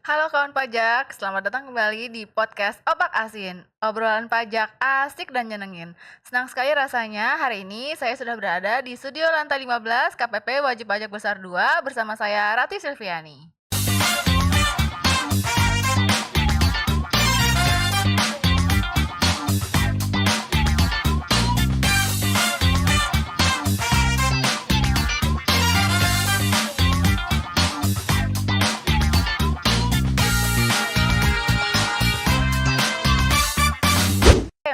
Halo kawan pajak, selamat datang kembali di podcast Opak Asin. Obrolan pajak asik dan nyenengin. Senang sekali rasanya hari ini saya sudah berada di studio lantai 15 KPP Wajib Pajak Besar 2 bersama saya Rati Silviani.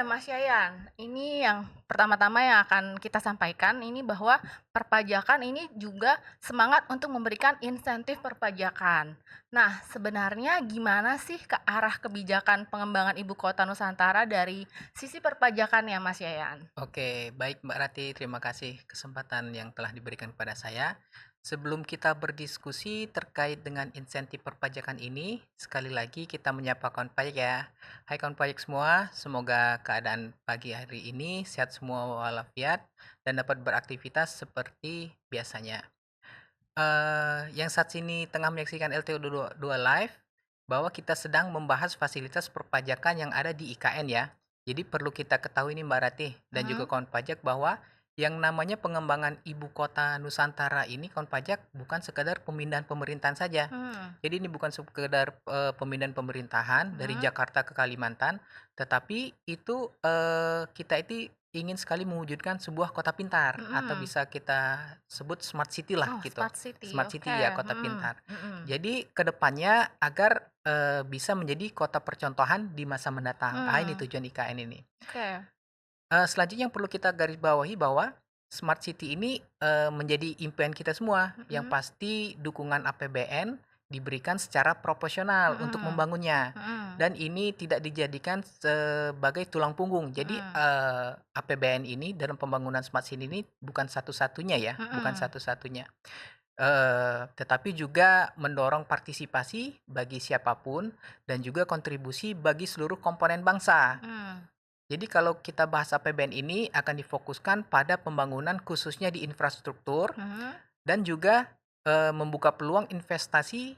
Mas Yayan, ini yang pertama-tama yang akan kita sampaikan ini bahwa perpajakan ini juga semangat untuk memberikan insentif perpajakan. Nah, sebenarnya gimana sih ke arah kebijakan pengembangan ibu kota Nusantara dari sisi perpajakan ya Mas Yayan? Oke, baik Mbak Rati, terima kasih kesempatan yang telah diberikan kepada saya. Sebelum kita berdiskusi terkait dengan insentif perpajakan ini, sekali lagi kita menyapa kawan pajak ya. Hai kawan pajak semua, semoga keadaan pagi hari ini sehat semua walafiat dan dapat beraktivitas seperti biasanya. Yang saat ini tengah menyaksikan LTO 2 Live, bahwa kita sedang membahas fasilitas perpajakan yang ada di IKN ya. Jadi perlu kita ketahui nih Mbak Ratih dan juga Mhm. kawan pajak bahwa yang namanya pengembangan ibu kota Nusantara ini kawan pajak bukan sekedar pemindahan pemerintahan saja. Hmm. Jadi ini bukan sekedar pemindahan pemerintahan dari Mhm. Jakarta ke Kalimantan, tetapi itu kita itu ingin sekali mewujudkan sebuah kota pintar atau Mhm. bisa kita sebut smart city lah Oh, gitu. smart city, Smart oke. city ya, kota Mhm. pintar. Mhm. Jadi kedepannya agar bisa menjadi kota percontohan di masa mendatang. Ini Mmm, tujuan IKN ini. oke. Selanjutnya yang perlu kita garis bawahi bahwa smart city ini menjadi impian kita semua. Yang Mhm. pasti dukungan APBN diberikan secara proporsional untuk Mhm. membangunnya. Mhm. Dan ini tidak dijadikan sebagai tulang punggung. Jadi Mhm. APBN ini dalam pembangunan smart city ini bukan satu-satunya ya, bukan Mhm. satu-satunya. Tetapi juga mendorong partisipasi bagi siapapun dan juga kontribusi bagi seluruh komponen bangsa. Mhm. Jadi kalau kita bahas APBN ini akan difokuskan pada pembangunan khususnya di infrastruktur Mhm. dan juga membuka peluang investasi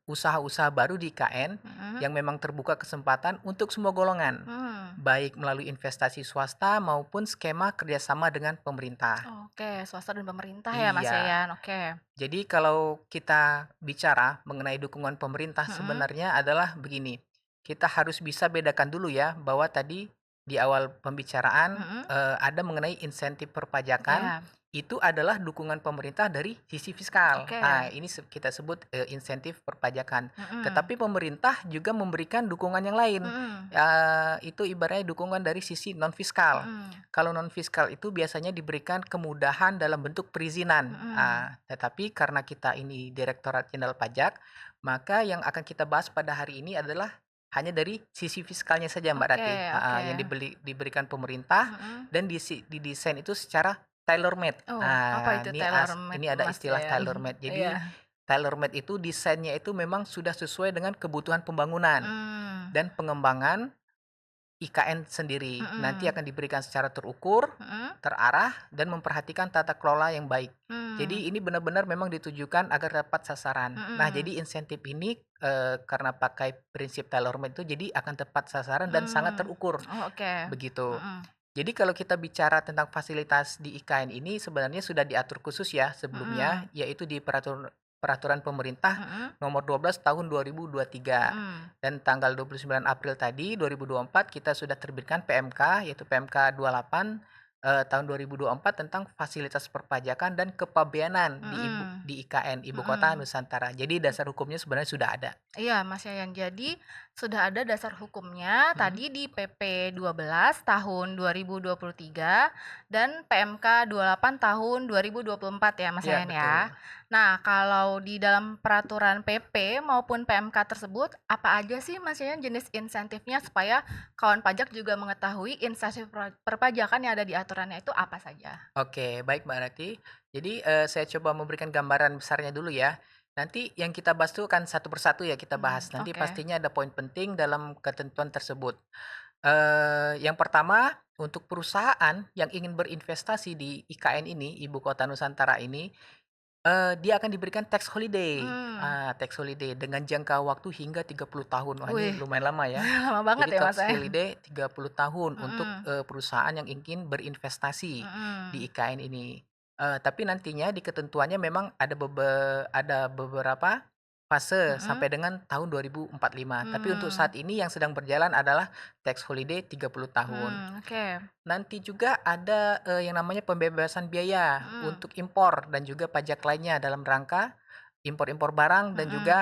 usaha-usaha baru di IKN Mhm. yang memang terbuka kesempatan untuk semua golongan, Mmm. baik melalui investasi swasta maupun skema kerjasama dengan pemerintah. Oke, swasta dan pemerintah ya, Mas Iya. Yayan, oke. Jadi kalau kita bicara mengenai dukungan pemerintah Mhm. sebenarnya adalah begini, kita harus bisa bedakan dulu ya bahwa tadi di awal pembicaraan Mhm. ada mengenai insentif perpajakan Iya, itu adalah dukungan pemerintah dari sisi fiskal. oke. Ini kita sebut insentif perpajakan. Mhm. Tetapi pemerintah juga memberikan dukungan yang lain. Mhm. Itu ibaratnya dukungan dari sisi non fiskal. Mhm. Kalau non fiskal itu biasanya diberikan kemudahan dalam bentuk perizinan. Mhm. Tetapi karena kita ini Direktorat Jenderal Pajak, maka yang akan kita bahas pada hari ini adalah hanya dari sisi fiskalnya saja Mbak Oke, Ratih, oke. yang diberikan pemerintah Mhm. dan didesain itu secara tailor made. Oh, apa itu tailor made, Ini ada Mas istilah Yayan? tailor made. Jadi Iya. tailor made itu desainnya itu memang sudah sesuai dengan kebutuhan pembangunan Mmm. dan pengembangan IKN sendiri. Nanti Mhm. akan diberikan secara terukur, Mhm. terarah, dan memperhatikan tata kelola yang baik. Mmm. Jadi ini benar-benar memang ditujukan agar dapat sasaran. Nah, Mhm. jadi insentif ini karena pakai prinsip tailor made itu jadi akan tepat sasaran dan sangat Mmm. terukur, Oh, oke. begitu. Mhm. Jadi kalau kita bicara tentang fasilitas di IKN ini sebenarnya sudah diatur khusus ya sebelumnya, Mhm. yaitu di peraturan pemerintah Mhm. nomor 12 tahun 2023. Mhm. Dan tanggal 29 April tadi 2024 kita sudah terbitkan PMK yaitu PMK 28 tahun 2024 tentang fasilitas perpajakan dan kepabeanan Mhm. di IKN Ibu Kota Mhm. Nusantara. Jadi dasar hukumnya sebenarnya sudah ada. Iya, Mas Yayan. Jadi sudah ada dasar hukumnya Mhm. tadi di PP 12 tahun 2023 dan PMK 28 tahun 2024 ya, Mas Iya Yayan ya. betul. Nah, kalau di dalam peraturan PP maupun PMK tersebut, apa aja sih Mas Yayan jenis insentifnya supaya kawan pajak juga mengetahui insentif perpajakan yang ada di aturannya itu apa saja? Oke, baik Mbak Rati. Jadi, saya coba memberikan gambaran besarnya dulu ya. Nanti yang kita bahas itu kan satu persatu ya kita bahas. Nanti Oke. pastinya ada poin penting dalam ketentuan tersebut. Yang pertama, untuk perusahaan yang ingin berinvestasi di IKN ini, Ibu Kota Nusantara ini, Dia akan diberikan tax holiday, Mmm, tax holiday dengan jangka waktu hingga 30 tahun. Wah, ini wih, lumayan lama ya. lama banget Jadi ya, Mas, tax ya? holiday 30 tahun untuk, Mhm, perusahaan yang ingin berinvestasi di mhm, IKN ini. Tapi nantinya di ketentuannya memang ada beberapa fase mhm, sampai dengan tahun 2045. Tapi untuk mmm, saat ini yang sedang berjalan adalah tax holiday 30 tahun. oke, Nanti juga ada, yang namanya pembebasan biaya mhm, untuk impor dan juga pajak lainnya dalam rangka impor-impor barang dan mhm, juga,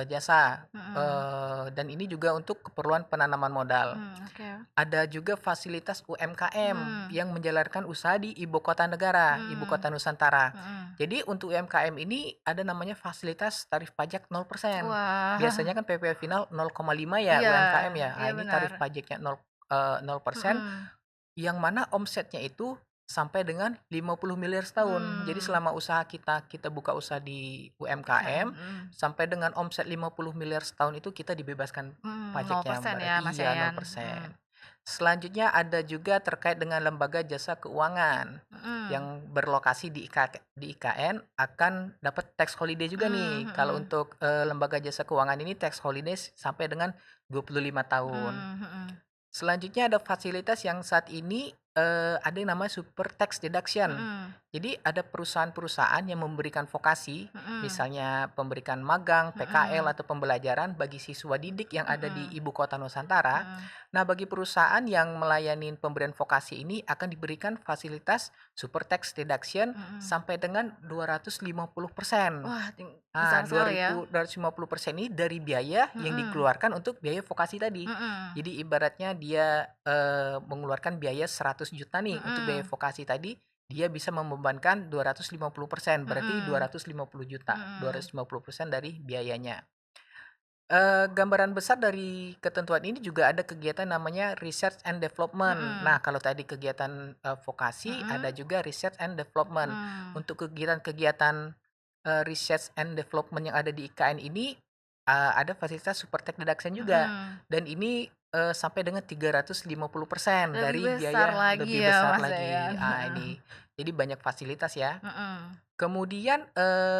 jasa, mhm, dan ini juga untuk keperluan penanaman modal. oke, Ada juga fasilitas UMKM mmm, yang menjalankan usaha di ibu kota negara, ibu mhm, kota Nusantara. mhm. Jadi untuk UMKM ini ada namanya fasilitas tarif pajak 0%. Wah, Biasanya kan PPh final 0,5 ya iya, UMKM ya. iya Ini benar, tarif pajaknya 0%. mhm, Yang mana omsetnya itu sampai dengan 50 miliar setahun. Jadi mmm, selama usaha kita buka usaha di UMKM, UMKM, sampai dengan omset 50 miliar setahun itu kita dibebaskan pajaknya, 0% Mbak ya, Rati. Mas, Iya, Yayan? 0%. Selanjutnya ada juga terkait dengan lembaga jasa keuangan Mhm, yang berlokasi di IKN akan dapat tax holiday juga mmm, nih. Kalau mhm, untuk, lembaga jasa keuangan ini tax holiday sampai dengan 25 tahun. mhm, Selanjutnya ada fasilitas yang saat ini, ada yang namanya super tax deduction. mhm, Jadi ada perusahaan-perusahaan yang memberikan vokasi, mhm, misalnya memberikan magang, PKL, mhm, atau pembelajaran bagi siswa didik yang ada di mhm, ibu kota Nusantara. mhm, Nah, bagi perusahaan yang melayani pemberian vokasi ini akan diberikan fasilitas super tax deduction mhm. sampai dengan 250%. Wah, Ah, besar dua sekali ya? ribu dua ratus lima puluh persen ini dari biaya yang Mhm, dikeluarkan untuk biaya vokasi tadi. mhm, Jadi ibaratnya dia, mengeluarkan biaya 100 juta nih untuk biaya mhm, vokasi tadi, dia bisa membebankan 250%, berarti dua mhm, ratus lima puluh juta, mhm, 250% dari biayanya. Gambaran besar dari ketentuan ini juga ada kegiatan namanya research and development. Nah, mhm, kalau tadi kegiatan, vokasi, ada mhm, juga research and development. mmm, Untuk kegiatan-kegiatan, research and development yang ada di IKN ini, ada fasilitas super tech deduction juga, mhm. dan ini, sampai dengan 350% Lebih dari besar biaya lagi lebih ya, besar Mas, lagi. Yayan? Ini jadi banyak fasilitas ya. Mhm, Kemudian,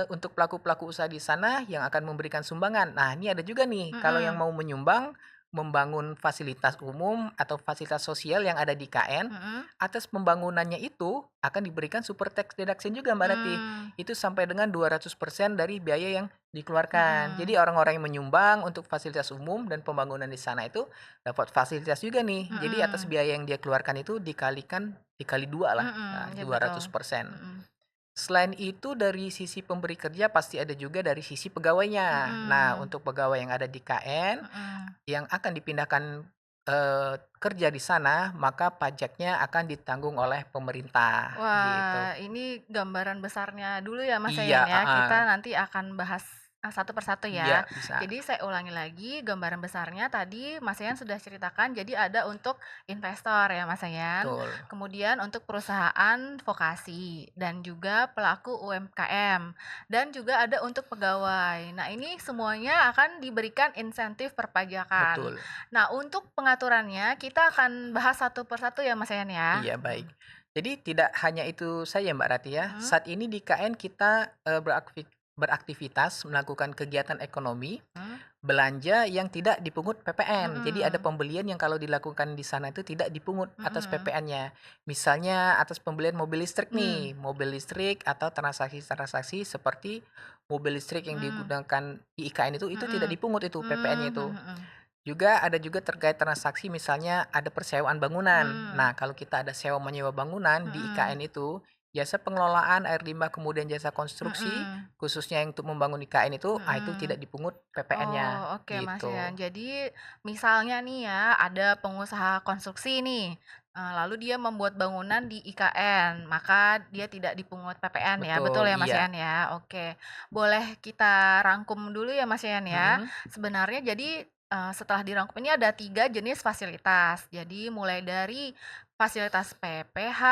untuk pelaku-pelaku usaha di sana yang akan memberikan sumbangan. Nah, ini ada juga nih, kalau yang mhm, mau menyumbang, membangun fasilitas umum atau fasilitas sosial yang ada di KN, mhm, atas pembangunannya itu akan diberikan super tax deduction juga, Mbak Ratih. mmm, Itu sampai dengan 200% dari biaya yang dikeluarkan. mhm, Jadi orang-orang yang menyumbang untuk fasilitas umum dan pembangunan di sana itu dapat fasilitas juga nih. Jadi atas mhm, biaya yang dia keluarkan itu dikali 2 lah, mhm, ya betul, 200%. mhm, Selain itu dari sisi pemberi kerja pasti ada juga dari sisi pegawainya. Nah, mhm, untuk pegawai yang ada di KN mhm. yang akan dipindahkan, kerja di sana, maka pajaknya akan ditanggung oleh pemerintah, gitu. Wah, ini gambaran besarnya dulu ya, Mas, Iya, Yayan, ya. heeh. Kita nanti akan bahas, satu persatu Iya, ya. bisa. Jadi saya ulangi lagi gambaran besarnya tadi Mas Yayan sudah ceritakan, jadi ada untuk investor ya, Mas Yayan, Betul, kemudian untuk perusahaan vokasi, dan juga pelaku UMKM, dan juga ada untuk pegawai. Nah, ini semuanya akan diberikan insentif perpajakan. betul. Nah, untuk pengaturannya kita akan bahas satu persatu ya, Mas Yayan, ya. Iya, baik. Jadi tidak hanya itu saja, Mbak Rati ya. Mhm, Saat ini di KN kita, beraktivitas melakukan kegiatan ekonomi, mhm. belanja yang tidak dipungut PPN. Jadi ada Mhm, pembelian yang kalau dilakukan di sana itu tidak dipungut atas mhm, PPN-nya. Misalnya atas pembelian mobil listrik mmm, nih, mobil listrik atau transaksi-transaksi seperti mobil listrik yang mmm, digunakan di IKN itu tidak mhm, dipungut itu PPN-nya mhm itu. mhm, Juga ada juga terkait transaksi misalnya ada persewaan bangunan. mmm, Nah, kalau kita ada sewa menyewa bangunan di mhm, IKN itu, jasa pengelolaan air limbah kemudian jasa konstruksi, mhm, khususnya yang untuk membangun IKN itu tidak mhm. dipungut PPN-nya, Oh, oke, Mas gitu. Yan. Jadi misalnya nih ya, ada pengusaha konstruksi nih, lalu dia membuat bangunan di IKN, maka dia tidak dipungut PPN ya, betul Betul, ya, Mas iya. Yan, ya? Oke. Boleh kita rangkum dulu ya, Mas Yan, ya? Mhm, Sebenarnya jadi, setelah dirangkum ini ada 3 jenis fasilitas. Jadi mulai dari fasilitas PPH,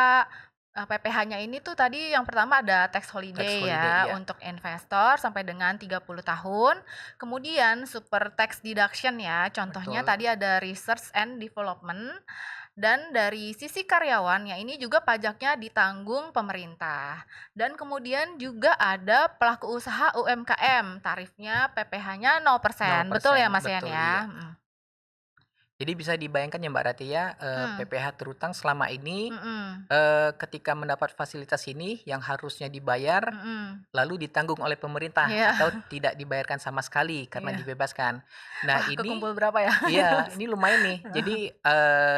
PPH-nya ini tuh tadi yang pertama ada tax tax holiday holiday, ya, iya. untuk investor sampai dengan 30 tahun. Kemudian super tax deduction ya, contohnya Betul. tadi ada research and development. Dan dari sisi karyawan, ya ini juga pajaknya ditanggung pemerintah. Dan kemudian juga ada pelaku usaha UMKM, tarifnya PPh-nya nol 0%. Betul ya persen Mas Yan betul, ya? iya. Jadi bisa dibayangkan ya Mbak Rati ya, Mhm, PPh terutang selama ini, mhm, ketika mendapat fasilitas ini yang harusnya dibayar mhm. lalu ditanggung oleh pemerintah Iya, atau tidak dibayarkan sama sekali karena iya. dibebaskan. Nah Wah, ini kekumpul berapa ya? iya, Mas? ini lumayan nih. Jadi,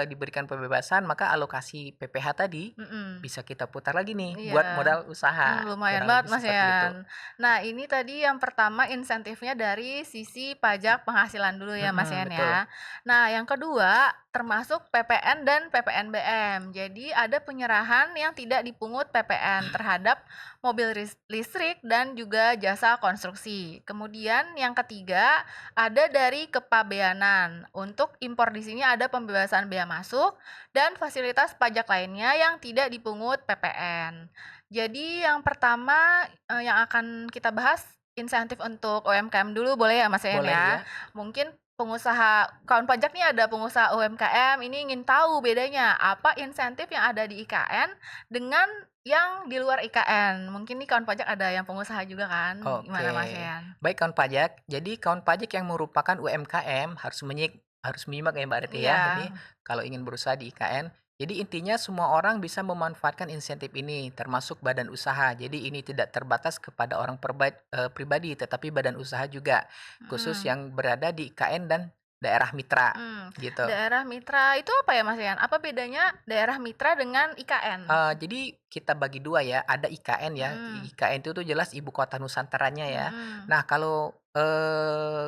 diberikan pembebasan maka alokasi PPh tadi Mhm. bisa kita putar lagi nih buat Iya. modal usaha, Lumayan kurang banget lebih Mas seperti itu. Yan. Nah ini tadi yang pertama insentifnya dari sisi pajak penghasilan dulu ya Mas Mhm, Yan betul. ya. Nah yang kedua termasuk PPN dan PPNBM. Jadi ada penyerahan yang tidak dipungut PPN terhadap mobil listrik dan juga jasa konstruksi. Kemudian yang ketiga ada dari kepabeanan. Untuk impor di sini ada pembebasan bea masuk dan fasilitas pajak lainnya yang tidak dipungut PPN. Jadi yang pertama, yang akan kita bahas insentif untuk UMKM dulu boleh ya Mas Yan Boleh ya? ya. Mungkin pengusaha kawan pajak nih ada pengusaha UMKM ini ingin tahu bedanya apa insentif yang ada di IKN dengan yang di luar IKN. Mungkin nih kawan pajak ada yang pengusaha juga kan? Gimana Mas Oke. Yan? Baik kawan pajak, jadi kawan pajak yang merupakan UMKM harus menyimak ya Mbak Reti ya, Iya, ini kalau ingin berusaha di IKN. Jadi intinya semua orang bisa memanfaatkan insentif ini, termasuk badan usaha. Jadi ini tidak terbatas kepada orang pribadi, tetapi badan usaha juga, khusus mhm. yang berada di IKN dan daerah mitra, Mmm, gitu. daerah mitra itu apa ya Mas Yan? Apa bedanya daerah mitra dengan IKN? Jadi kita bagi 2 ya, ada IKN ya, Mhm, IKN itu tuh jelas ibu kota Nusantaranya ya. mhm, Nah kalau,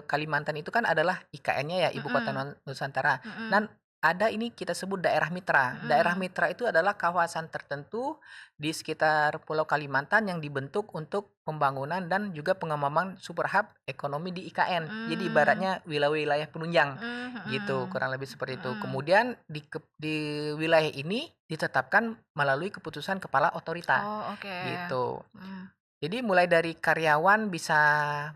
Kalimantan itu kan adalah IKN-nya ya, ibu kota mhm, Nusantara. Dan mhm, ada ini kita sebut daerah mitra. Daerah mhm, mitra itu adalah kawasan tertentu di sekitar Pulau Kalimantan yang dibentuk untuk pembangunan dan juga pengembangan super hub ekonomi di IKN. Jadi mmm, ibaratnya wilayah-wilayah penunjang. Gitu, mhm, kurang lebih seperti itu. mhm. Kemudian di wilayah ini ditetapkan melalui keputusan kepala otorita, Oh, oke. gitu. Mhm, Jadi mulai dari karyawan bisa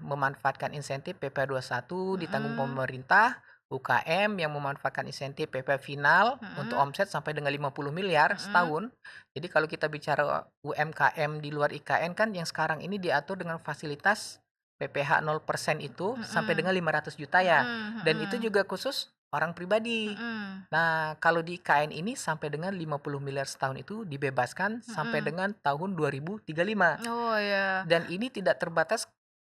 memanfaatkan insentif PP 21 ditanggung mhm, pemerintah, UKM yang memanfaatkan insentif PP final untuk mhm, omset sampai dengan 50 miliar mhm, setahun. Jadi kalau kita bicara UMKM di luar IKN kan yang sekarang ini diatur dengan fasilitas PPh 0% itu sampai mhm, dengan 500 juta ya. mhm, Dan itu mhm, juga khusus orang pribadi. mhm, Nah, kalau di IKN ini sampai dengan 50 miliar setahun itu dibebaskan sampai mhm. dengan tahun 2035. Oh, ya, Dan ini tidak terbatas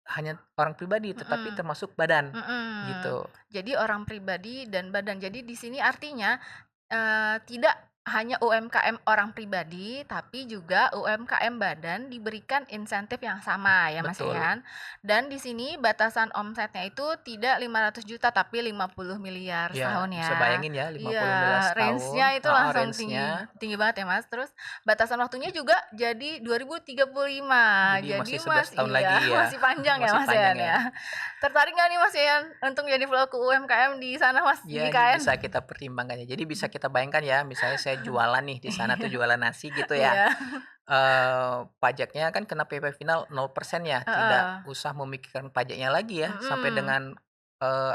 hanya orang pribadi, tetapi mhm. termasuk badan, Mhm. gitu. Jadi orang pribadi dan badan. Jadi di sini artinya, tidak hanya UMKM orang pribadi, tapi juga UMKM badan diberikan insentif yang sama ya Mas Betul. Yan. Dan di sini batasan omsetnya itu tidak 500 juta tapi 50 miliar Ya, setahun bisa ya. bayangin ya 50 miliar Iya, range-nya setahun itu heeh, langsung tinggi range-nya. tinggi banget ya Mas. Terus batasan waktunya juga jadi 2035. Jadi masih Jadi 11 tahun iya, lagi ya, masih panjang ya masih Mas panjang Yan ya. ya. Tertarik nggak nih Mas Yan untuk jadi pelaku UMKM di sana Mas, di Ya, ini IKN? bisa kita pertimbangkan ya. Jadi bisa kita bayangkan ya, misalnya saya jualan nih di sana tuh jualan nasi gitu ya. Iya, Pajaknya kan kena PP final 0% ya, tidak heeh, usah memikirkan pajaknya lagi ya, sampai mhm, dengan,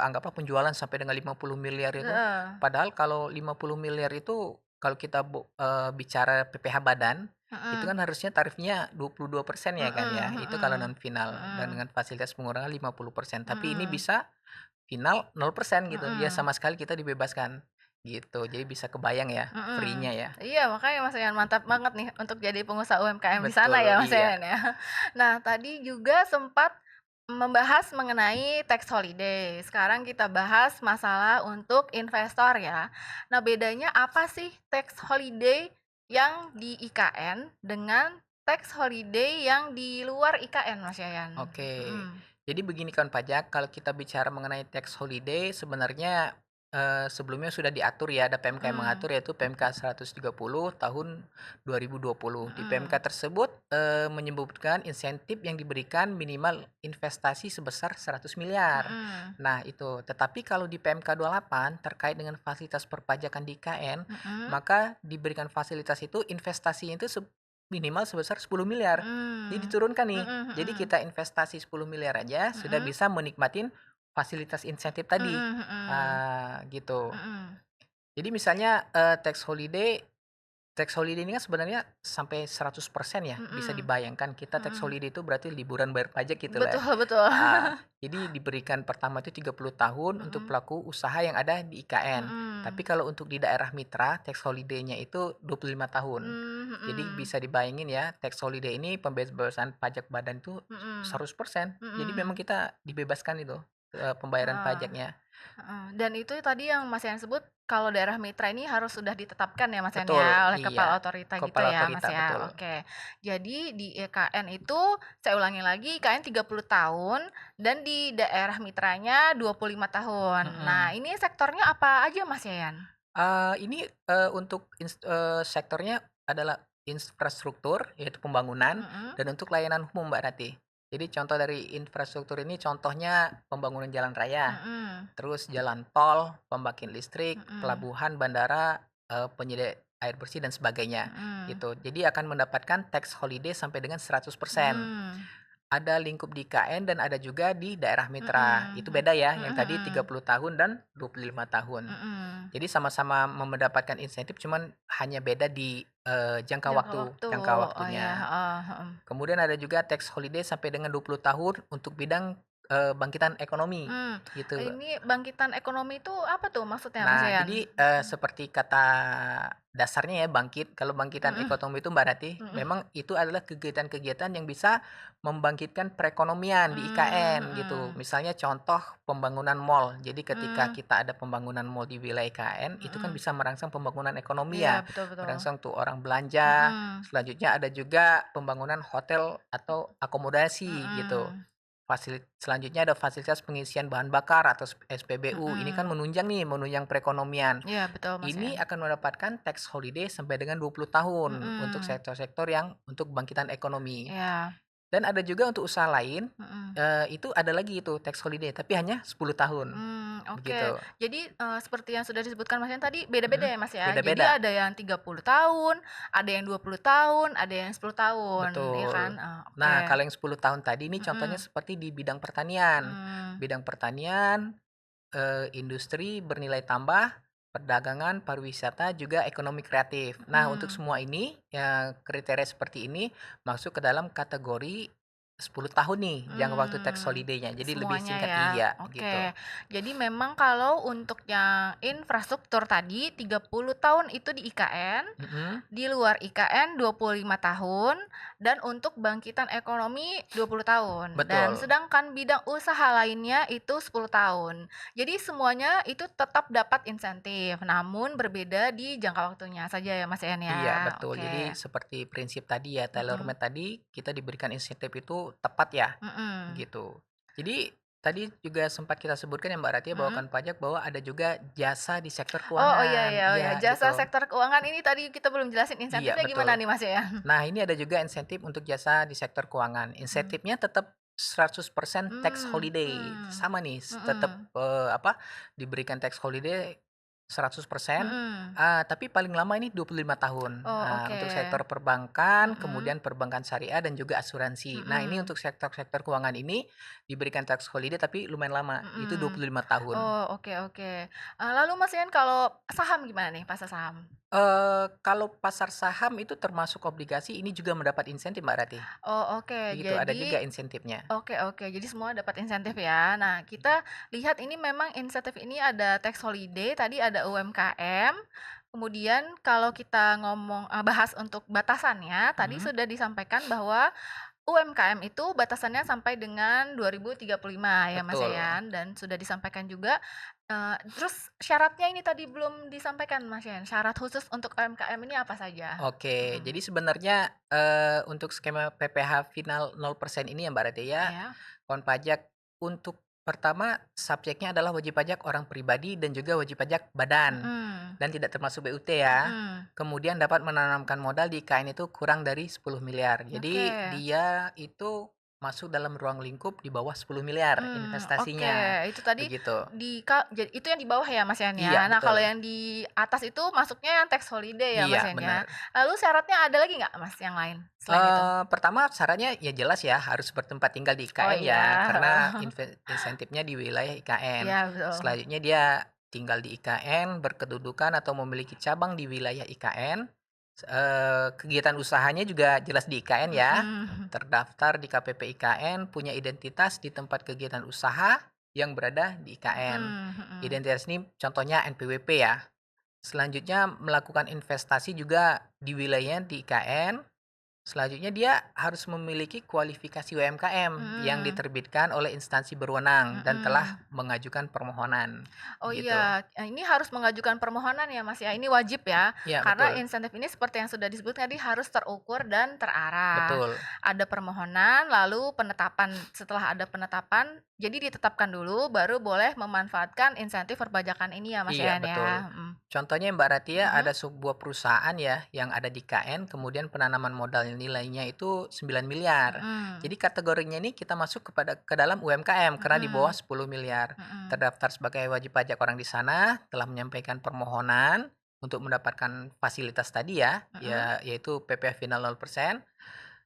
anggaplah penjualan sampai dengan 50 miliar itu. heeh, Padahal kalau 50 miliar itu, kalau kita bicara PPh badan, itu mhm, kan harusnya tarifnya 22% ya kan ya, mhm, itu kalau mhm, non final dan mhm, dengan fasilitas pengurangan 50%. Tapi ini mhm, bisa final 0% gitu, ya mhm, sama sekali kita dibebaskan, gitu. Jadi bisa kebayang ya, mhm. free-nya ya. Iya makanya Mas Yan, mantap banget nih untuk jadi pengusaha UMKM di sana Betul, ya Mas iya. Yan ya. Nah tadi juga sempat membahas mengenai tax holiday, sekarang kita bahas masalah untuk investor ya. Nah bedanya apa sih tax holiday yang di IKN dengan tax holiday yang di luar IKN Mas Yayan? Oke. Mhm, Jadi begini kan pajak, kalau kita bicara mengenai tax holiday sebenarnya, sebelumnya sudah diatur ya, ada PMK yang mhm, mengatur yaitu PMK 130 tahun 2020. Di PMK mhm, tersebut, menyebutkan insentif yang diberikan minimal investasi sebesar 100 miliar. mhm, Nah itu, tetapi kalau di PMK 28 terkait dengan fasilitas perpajakan di IKN, mhm, maka diberikan fasilitas itu investasinya itu minimal sebesar 10 miliar. Jadi mmm, diturunkan nih. mhm, Jadi mhm, kita investasi 10 miliar aja sudah mhm, bisa menikmatin fasilitas insentif tadi. mhm, mhm, Gitu. mhm. Jadi misalnya, tax holiday ini kan sebenarnya sampai 100% ya, bisa Mhm, dibayangkan kita tax mhm. holiday itu berarti liburan bayar pajak gitu lah ya. Betul betul. Heeh, jadi diberikan pertama itu 30 tahun untuk Mhm, pelaku usaha yang ada di IKN. Tapi mhm. kalau untuk di daerah mitra, tax holiday-nya itu 25 tahun. Jadi Mhm, bisa dibayangin ya, tax holiday ini pembebasan pajak badan itu mhm, 100%. Jadi memang mhm, kita dibebaskan itu, pembayaran heeh. pajaknya. Heeh, dan itu tadi yang Mas Yan sebut kalau daerah mitra ini harus sudah ditetapkan ya Mas Yan Betul, ya, oleh iya. kepala otorita gitu Kepala ya Mas otorita, betul. ya, oke. Jadi di IKN itu, saya ulangi lagi, IKN 30 tahun dan di daerah mitranya 25 tahun. Nah Mhm. ini sektornya apa aja Mas Yayan? Ini, untuk sektornya adalah infrastruktur, yaitu pembangunan, Mhm, dan untuk layanan umum, Mbak Rati. Jadi contoh dari infrastruktur ini contohnya pembangunan jalan raya, mhm, terus jalan tol, pembangkit listrik, mhm, pelabuhan, bandara, penyedia air bersih dan sebagainya, mhm, gitu. Jadi akan mendapatkan tax holiday sampai dengan 100%. mmm, Ada lingkup di IKN dan ada juga di daerah mitra. mhm, Itu beda ya, yang mhm tadi mhm, 30 tahun dan 25 tahun. mhm. Jadi sama-sama mendapatkan insentif, cuman hanya beda di, Jangka waktu, jangka oh ya, waktunya. heeh heeh. Kemudian ada juga tax holiday sampai dengan 20 tahun untuk bidang, bangkitan ekonomi, Mmm, gitu. ini bangkitan ekonomi itu apa tuh maksudnya, Mas Nah, Yayan? jadi, seperti kata dasarnya ya bangkit, kalau bangkitan Mhm, ekonomi itu Mbak Ratih, mhm, memang itu adalah kegiatan-kegiatan yang bisa membangkitkan perekonomian di IKN gitu. mhm, Misalnya contoh pembangunan mall. Jadi ketika mmm, kita ada pembangunan mall di wilayah IKN, itu kan mhm, bisa merangsang pembangunan ekonomi iya ya, betul betul, merangsang tuh orang belanja. mhm, Selanjutnya ada juga pembangunan hotel atau akomodasi gitu. mhm, Selanjutnya ada fasilitas pengisian bahan bakar atau SPBU. Ini kan mhm, menunjang perekonomian. iya betul, Mas Ini Yayan, akan mendapatkan tax holiday sampai dengan 20 tahun untuk mhm, sektor-sektor yang untuk bangkitan ekonomi. iya, Dan ada juga untuk usaha lain, mhm. itu ada lagi itu tax holiday, tapi hanya 10 tahun, Oke. begitu. Jadi, seperti yang sudah disebutkan Masnya tadi, beda-beda Mhm, ya, Mas, ya? Jadi beda-beda, ada yang 30 tahun, ada yang 20 tahun, ada yang 10 tahun, ya kan? betul. Oke. Nah, kalau yang 10 tahun tadi ini contohnya Mhm, seperti di bidang pertanian. mmm, Bidang pertanian, industri bernilai tambah, perdagangan, pariwisata, juga ekonomi kreatif. Nah, untuk mhm. semua ini, ya kriteria seperti ini masuk ke dalam kategori 10 tahun nih jangka waktu tax Mmm, holiday-nya. Jadi lebih semuanya singkat ya, iya, gitu. oke. Jadi memang kalau untuk yang infrastruktur tadi 30 tahun itu di IKN, Mhm, di luar IKN 25 tahun, dan untuk bangkitan ekonomi 20 tahun, dan betul. sedangkan bidang usaha lainnya itu 10 tahun. Jadi semuanya itu tetap dapat insentif, namun berbeda di jangka waktunya saja ya Mas Ian Iya, ya? betul. Jadi Oke. seperti prinsip tadi ya, Mhm, tailor-made tadi, kita diberikan insentif itu tepat ya, mhm, gitu. Jadi tadi juga sempat kita sebutkan ya Mbak Rati ya, bahwa mhm. kan pajak bahwa ada juga jasa di sektor Oh, iya keuangan. iya oh iya, Iya, jasa gitu. sektor keuangan ini tadi kita belum jelasin Iya, insentifnya gimana betul. nih Mas ya? Nah, ini ada juga insentif untuk jasa di sektor keuangan. Mhm. Insentifnya tetap 100% tax holiday. Mhm, Sama nih, tetap, mhm, diberikan tax holiday 100%, mhm. tapi paling lama ini 25 tahun. Oh, Nah, oke. untuk sektor perbankan, Mhm, kemudian perbankan syariah dan juga asuransi. Nah, ini mhm, untuk sektor-sektor keuangan ini diberikan tax holiday tapi lumayan lama, itu mhm. 25 tahun. Oh, oke oke. Lalu Mas Ian kalau saham gimana nih, pasar saham? Kalau pasar saham itu termasuk obligasi, ini juga mendapat insentif, Mbak Rati. Oh, oke. Begitu, ada juga Jadi insentifnya. oke oke, jadi semua dapat insentif ya. Nah, kita lihat ini memang insentif ini ada tax holiday, tadi ada UMKM, kemudian kalau kita ngomong bahas untuk batasannya, tadi Mhm, sudah disampaikan bahwa UMKM itu batasannya sampai dengan 2035 ya, Mas, betul. Yayan, dan sudah disampaikan juga, terus syaratnya ini tadi belum disampaikan, Mas, Yayan, syarat khusus untuk UMKM ini apa saja? Oke, Mhm, jadi sebenarnya, untuk skema PPh final 0% ini ya, Mbak Rati ya, iya, kawan pajak untuk pertama subjeknya adalah wajib pajak orang pribadi dan juga wajib pajak badan, mhm, dan tidak termasuk BUT ya. mhm, Kemudian dapat menanamkan modal di IKN itu kurang dari 10 miliar. oke. Jadi dia itu masuk dalam ruang lingkup di bawah 10 miliar Oke, investasinya, itu tadi begitu. itu yang di bawah ya, Mas Yan Iya, ya. Nah, kalau betul. yang di atas itu masuknya yang tax holiday ya, Mas Iya, Yan ya. benar. Lalu syaratnya ada lagi nggak, Mas, yang lain selain itu? Pertama syaratnya ya jelas ya harus bertempat tinggal di Oh IKN iya, ya, karena heeh. insentifnya di wilayah IKN. Iya betul. Selanjutnya dia tinggal di IKN, berkedudukan atau memiliki cabang di wilayah IKN, kegiatan usahanya juga jelas di IKN ya, Mhm. terdaftar di KPP IKN, punya identitas di tempat kegiatan usaha yang berada di IKN. Mhm mhm. Identitas ini contohnya NPWP ya. Selanjutnya melakukan investasi juga di wilayahnya di IKN. Selanjutnya dia harus memiliki kualifikasi UMKM yang Mhm. diterbitkan oleh instansi berwenang dan telah Mhm. mengajukan permohonan, Oh begitu. iya, ini harus mengajukan permohonan ya, Mas, ya? Ini wajib ya? Iya Karena betul, insentif ini seperti yang sudah disebut tadi harus terukur dan terarah. betul. Ada permohonan, lalu penetapan. Setelah ada penetapan, jadi ditetapkan dulu baru boleh memanfaatkan insentif perpajakan ini ya, Mas, Iya Yan betul. ya? Mhm. Contohnya Mbak Ratia Mhm. ada sebuah perusahaan ya yang ada di KN kemudian penanaman modal nilainya itu 9 miliar. Mhm. Jadi kategorinya ini kita masuk ke dalam UMKM karena di bawah Mhm. 10 miliar. Mhm. Terdaftar sebagai wajib pajak orang di sana, telah menyampaikan permohonan untuk mendapatkan fasilitas tadi ya, Mhm. ya yaitu PPh final 0%.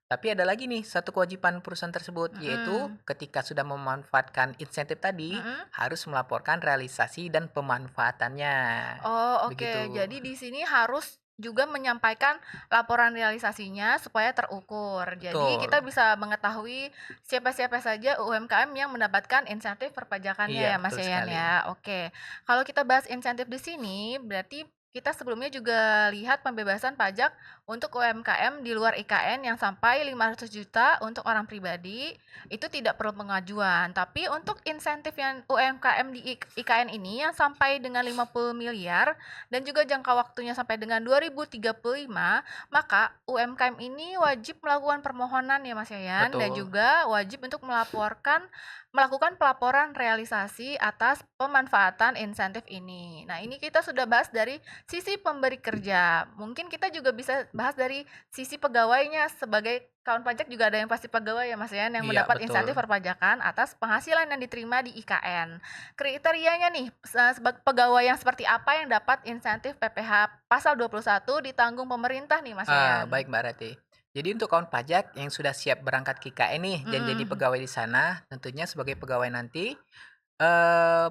Tapi ada lagi nih satu kewajiban perusahaan tersebut, yaitu Mhm. ketika sudah memanfaatkan insentif tadi, Mhm. harus melaporkan realisasi dan pemanfaatannya. Oh, oke. Begitu. Jadi di sini harus juga menyampaikan laporan realisasinya supaya terukur. Jadi kita Betul. bisa mengetahui siapa-siapa saja UMKM yang mendapatkan insentif perpajakannya Iya, ya, Mas betul Yayan sekali. ya. Oke. Kalau kita bahas insentif di sini, berarti kita sebelumnya juga lihat pembebasan pajak untuk UMKM di luar IKN yang sampai 500 juta untuk orang pribadi itu tidak perlu pengajuan. Tapi untuk insentif yang UMKM di IKN ini yang sampai dengan 50 miliar dan juga jangka waktunya sampai dengan 2035, maka UMKM ini wajib melakukan permohonan ya Mas Yayan dan Betul. juga wajib untuk melakukan pelaporan realisasi atas pemanfaatan insentif ini. Nah, ini kita sudah bahas dari sisi pemberi kerja. Mungkin kita juga bisa bahas dari sisi pegawainya sebagai kawan pajak juga ada yang pasti pegawai ya Mas Yan yang Iya, mendapat insentif betul. perpajakan atas penghasilan yang diterima di IKN. Kriterianya nih, sebagai pegawai yang seperti apa yang dapat insentif PPh pasal 21 ditanggung pemerintah nih Mas Yayan? Baik Mbak Rati. Jadi untuk kawan pajak yang sudah siap berangkat ke KKN nih dan jadi Mhm. pegawai di sana, tentunya sebagai pegawai nanti,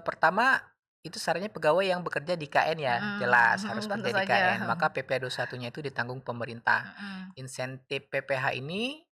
pertama itu syaratnya pegawai yang bekerja di KN ya, Mhm, jelas mhm, harus tentu kerja di saja. KN, maka PPh 21-nya itu ditanggung pemerintah. Mhm. Insentif PPh ini,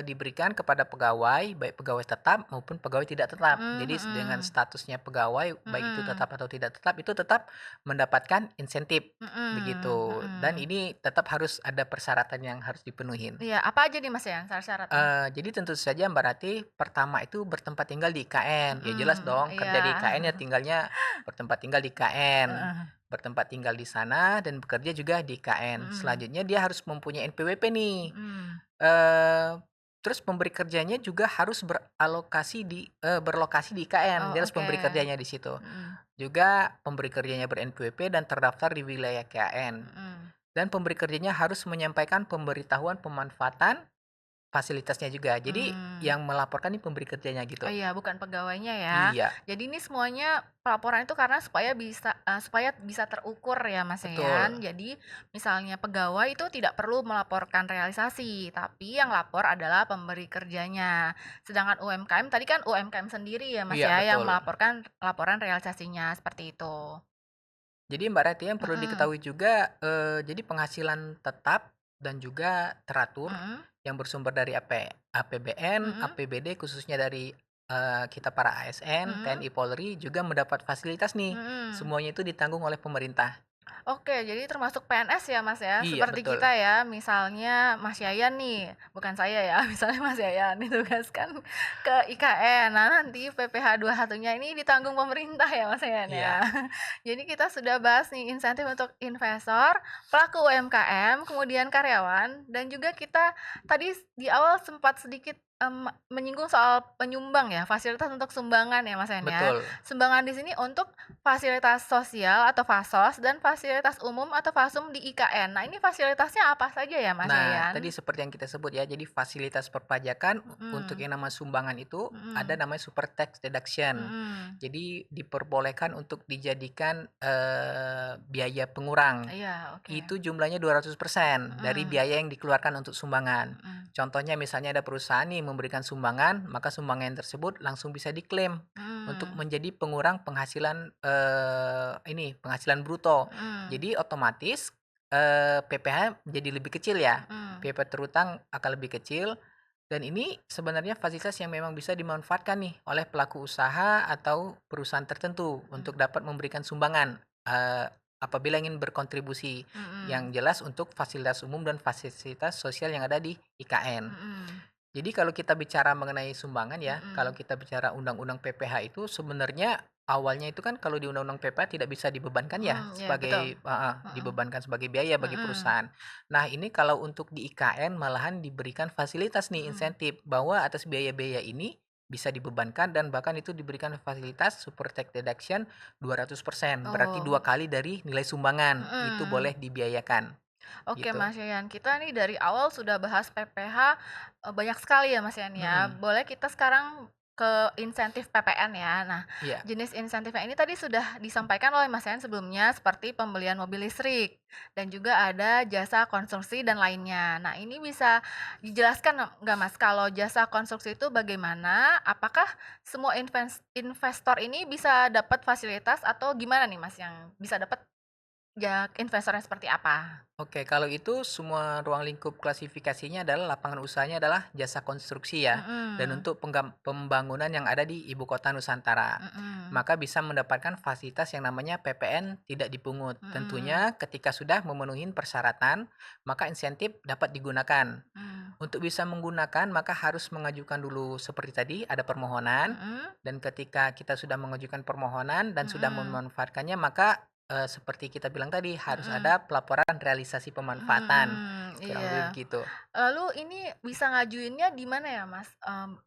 diberikan kepada pegawai, baik pegawai tetap maupun pegawai tidak tetap. Mhm Jadi dengan mhm. statusnya pegawai, baik itu Mhm. tetap atau tidak tetap, itu tetap mendapatkan insentif, Mhm begitu. Dan mhm. ini tetap harus ada persyaratan yang harus dipenuhin. Iya, apa aja nih Mas Yan syarat-syaratnya? Jadi tentu saja Mbak Rati, pertama itu bertempat tinggal di IKN. Ya jelas Mhm, dong iya. kerja di IKN ya tinggalnya bertempat tinggal di IKN. Heeh. Bertempat tinggal di sana dan bekerja juga di IKN. Mhm. Selanjutnya dia harus mempunyai NPWP nih. Mhm. Eee, Terus pemberi kerjanya juga harus berlokasi di IKN, Oh, dia harus oke. pemberi kerjanya di situ. Mhm. Juga pemberi kerjanya ber-NPWP dan terdaftar di wilayah IKN. Mhm. Dan pemberi kerjanya harus menyampaikan pemberitahuan pemanfaatan fasilitasnya juga. Jadi Mmm. yang melaporkan ini pemberi kerjanya Oh gitu. iya, bukan pegawainya ya. Iya, Jadi ini semuanya pelaporan itu karena supaya bisa terukur ya, Mas, betul. Yan. Jadi misalnya pegawai itu tidak perlu melaporkan realisasi, tapi yang lapor adalah pemberi kerjanya. Sedangkan UMKM tadi kan UMKM sendiri ya, Mas, Iya, ya, yang betul. melaporkan laporan realisasinya, seperti itu. Jadi Mbak Rati yang perlu Mhm. diketahui juga, jadi penghasilan tetap dan juga teratur Mhm. yang bersumber dari APBN, Mhm. APBD khususnya dari, kita para ASN, Mhm. TNI, Polri juga mendapat fasilitas nih. Mhm. Semuanya itu ditanggung oleh pemerintah. Oke, jadi termasuk PNS ya, Mas, ya? Iya, Seperti betul. kita ya, misalnya Mas Yayan nih, bukan saya ya, misalnya Mas Yayan ditugaskan ke IKN. Nah, nanti PPh 21-nya ini ditanggung pemerintah ya, Mas Yayan Iya, ya. Jadi kita sudah bahas nih insentif untuk investor, pelaku UMKM, kemudian karyawan, dan juga kita tadi di awal sempat sedikit menyinggung soal penyumbang ya, fasilitas untuk sumbangan ya, Mas Yayan ya. betul. Sumbangan di sini untuk fasilitas sosial atau FASOS dan fasilitas umum atau FASUM di IKN. Nah, ini fasilitasnya apa saja ya, Mas Nah, tadi Yayan? seperti yang kita sebut ya, jadi fasilitas perpajakan untuk Mhm. yang nama sumbangan itu ada Mhm. namanya super tax deduction. Mhm. Jadi diperbolehkan untuk dijadikan, biaya pengurang. Iya, oke. Itu jumlahnya 200% dari Mhm. biaya yang dikeluarkan untuk sumbangan. Mhm. Contohnya misalnya ada perusahaan nih memberikan sumbangan, maka sumbangan tersebut langsung bisa diklaim untuk Mhm. menjadi pengurang penghasilan, penghasilan bruto. Mhm. Jadi otomatis, PPh menjadi lebih kecil ya, Mhm. PP terutang akan lebih kecil dan ini sebenarnya fasilitas yang memang bisa dimanfaatkan nih oleh pelaku usaha atau perusahaan tertentu Mhm. untuk dapat memberikan sumbangan, apabila ingin berkontribusi, yang Mhm. jelas untuk fasilitas umum dan fasilitas sosial yang ada di IKN. Mhm. Jadi kalau kita bicara mengenai sumbangan ya, kalau Mhm. kita bicara undang-undang PPh itu sebenarnya awalnya itu kan kalau di undang-undang PPh tidak bisa dibebankan ya Mhm, iya betul. sebagai heeh, Mhm. dibebankan sebagai biaya bagi Mhm. perusahaan. Nah ini kalau untuk di IKN malahan diberikan fasilitas nih Mhm. insentif bahwa atas biaya-biaya ini bisa dibebankan dan bahkan itu diberikan fasilitas super tax deduction 200%, berarti 2 Oh. kali dari nilai sumbangan, itu Mhm. boleh dibiayakan, Oke gitu. Mas Yayan, kita nih dari awal sudah bahas PPh, banyak sekali ya Mas Yayan ya. Mhm, Boleh kita sekarang ke insentif PPN ya. Nah, iya, jenis insentifnya ini tadi sudah disampaikan oleh Mas Yayan sebelumnya seperti pembelian mobil listrik dan juga ada jasa konstruksi dan lainnya. Nah, ini bisa dijelaskan nggak Mas kalau jasa konstruksi itu bagaimana? Apakah semua investor ini bisa dapat fasilitas atau gimana nih Mas yang bisa dapat ya investornya seperti apa? oke kalau itu semua ruang lingkup klasifikasinya adalah lapangan usahanya adalah jasa konstruksi ya, dan Mhm. untuk pembangunan yang ada di ibu kota Nusantara. Mhm. Maka bisa mendapatkan fasilitas yang namanya PPN tidak dipungut. Mhm. Tentunya ketika sudah memenuhi persyaratan, maka insentif dapat digunakan. Mhm. Untuk bisa menggunakan maka harus mengajukan dulu seperti tadi ada permohonan, Mhm. dan ketika kita sudah mengajukan permohonan dan sudah Mhm. memanfaatkannya maka, seperti kita bilang tadi harus Mhm. ada pelaporan realisasi pemanfaatan, Mhm, kurang lebih iya. begitu. Lalu ini bisa ngajuinnya di mana ya, Mas?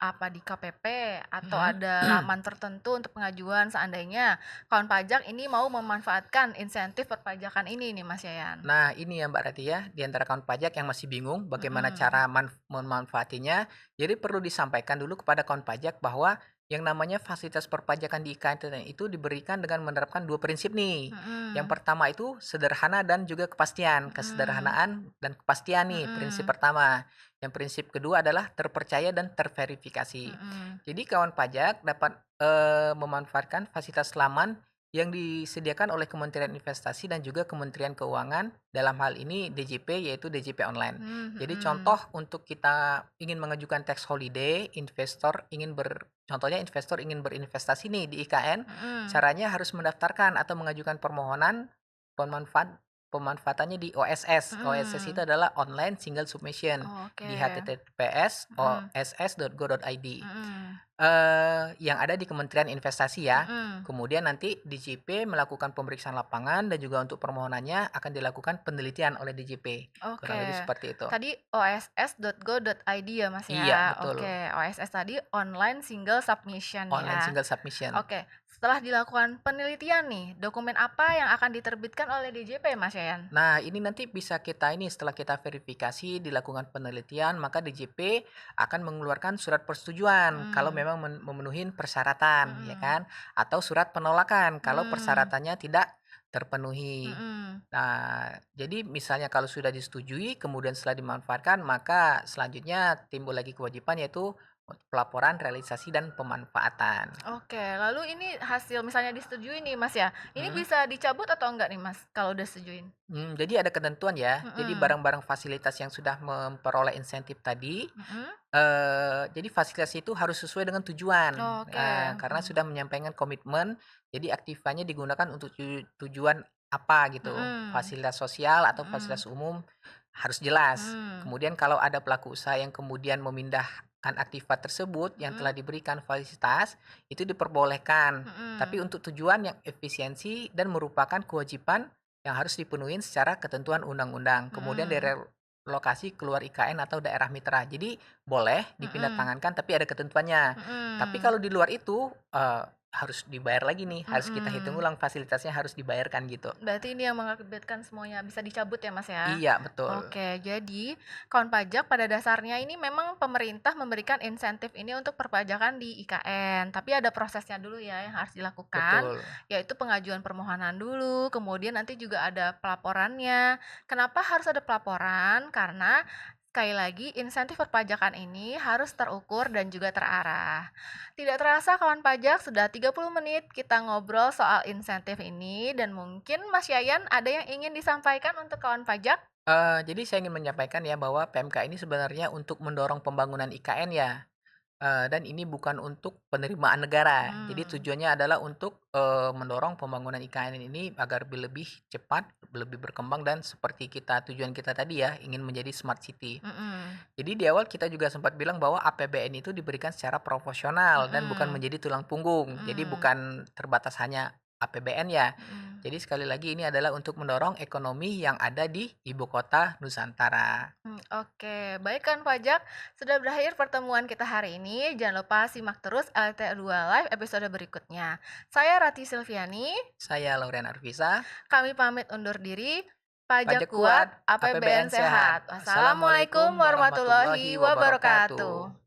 Apa di KPP atau Mhm. ada laman tertentu untuk pengajuan seandainya kawan pajak ini mau memanfaatkan insentif perpajakan ini nih, Mas Yayan? Nah, ini ya Mbak Rati ya, di antara kawan pajak yang masih bingung bagaimana Mhm. cara memanfaatinya, jadi perlu disampaikan dulu kepada kawan pajak bahwa yang namanya fasilitas perpajakan di IKN itu diberikan dengan menerapkan dua prinsip nih. Yang Mhm. pertama itu sederhana dan juga kepastian. Mhm. Kesederhanaan dan kepastian nih prinsip Mhm. pertama. Yang prinsip kedua adalah terpercaya dan terverifikasi. Mhm. Jadi kawan pajak dapat memanfaatkan fasilitas laman yang disediakan oleh Kementerian Investasi dan juga Kementerian Keuangan, dalam hal ini DJP yaitu DJP online. Mmm, Jadi mhm. contoh untuk kita ingin mengajukan tax holiday, contohnya investor ingin berinvestasi nih di IKN, Mhm. caranya harus mendaftarkan atau mengajukan permohonan pemanfaatannya di OSS. OSS itu Mhm. adalah Online Single Submission Oke. di https Mhm. oss.go.id. Mhm. Yang ada di Kementerian Investasi ya. Mhm. Kemudian nanti DJP melakukan pemeriksaan lapangan dan juga untuk permohonannya akan dilakukan penelitian oleh DJP, kurang lebih Oke. seperti itu. Tadi oss.go.id ya, Mas, Iya ya? betul, Oke, OSS tadi online single submission online ya. single submission. Oke, setelah dilakukan penelitian nih, dokumen apa yang akan diterbitkan oleh DJP, Mas Yayan? Nah, ini nanti bisa kita ini setelah kita verifikasi, dilakukan penelitian, maka DJP akan mengeluarkan surat persetujuan kalau Mhm. memang memenuhi persyaratan, ya Mhm. kan? Atau surat penolakan kalau Mmm. persyaratannya tidak terpenuhi. Mhm. Nah, jadi misalnya kalau sudah disetujui, kemudian setelah dimanfaatkan, maka selanjutnya timbul lagi kewajiban yaitu pelaporan realisasi dan pemanfaatan. Oke, lalu ini hasil misalnya disetujui nih, Mas, ya, ini Mhm. bisa dicabut atau enggak nih, Mas, kalau udah setujuin? Jadi ada ketentuan ya. Jadi Mhm. barang-barang fasilitas yang sudah memperoleh insentif tadi, Mhm. jadi fasilitas itu harus sesuai dengan tujuan, Oke. karena Mhm. sudah menyampaikan komitmen, jadi aktifannya digunakan untuk tujuan apa gitu, Mhm. fasilitas sosial atau Mhm. fasilitas umum harus jelas. Mmm. Kemudian kalau ada pelaku usaha yang kemudian memindahkan aktifat tersebut yang telah Mhm. diberikan fasilitas, itu diperbolehkan, tapi Mhm. untuk tujuan yang efisiensi dan merupakan kewajiban yang harus dipenuhi secara ketentuan undang-undang. Kemudian Mhm. lokasi keluar IKN atau daerah mitra. Jadi boleh dipindah Mhm. tangankan tapi ada ketentuannya. Tapi Mhm. kalau di luar itu, harus dibayar lagi nih, harus kita hitung Mhm. ulang fasilitasnya harus dibayarkan gitu. Berarti ini yang mengakibatkan semuanya bisa dicabut ya, Mas, ya? Iya betul, Oke, jadi kawan pajak pada dasarnya ini memang pemerintah memberikan insentif ini untuk perpajakan di IKN, tapi ada prosesnya dulu ya yang harus dilakukan, betul. yaitu pengajuan permohonan dulu, kemudian nanti juga ada pelaporannya. Kenapa harus ada pelaporan? Karena sekali lagi insentif perpajakan ini harus terukur dan juga terarah. Tidak terasa kawan pajak, sudah 30 menit kita ngobrol soal insentif ini dan mungkin Mas Yayan ada yang ingin disampaikan untuk kawan pajak? Jadi saya ingin menyampaikan ya bahwa PMK ini sebenarnya untuk mendorong pembangunan IKN ya. Dan ini bukan untuk penerimaan negara. Jadi Hmm, tujuannya adalah untuk, mendorong pembangunan IKN ini agar lebih cepat, lebih berkembang dan seperti tujuan kita tadi ya, ingin menjadi smart city. mm-mm, Jadi di awal kita juga sempat bilang bahwa APBN itu diberikan secara proporsional dan bukan mm-mm, menjadi tulang punggung. Jadi mm-mm, bukan terbatas hanya APBN ya. mm-mm. Jadi sekali lagi ini adalah untuk mendorong ekonomi yang ada di ibu kota Nusantara. Oke, baik kan pajak, sudah berakhir pertemuan kita hari ini. Jangan lupa simak terus LT2 Live episode berikutnya. Saya Rati Silviani, Saya Lauren Arvisa. kami pamit undur diri. Pajak Pajak kuat, kuat, APBN APBN sehat. sehat. Assalamualaikum Wassalamualaikum warahmatullahi warahmatullahi wabarakatuh. wabarakatuh.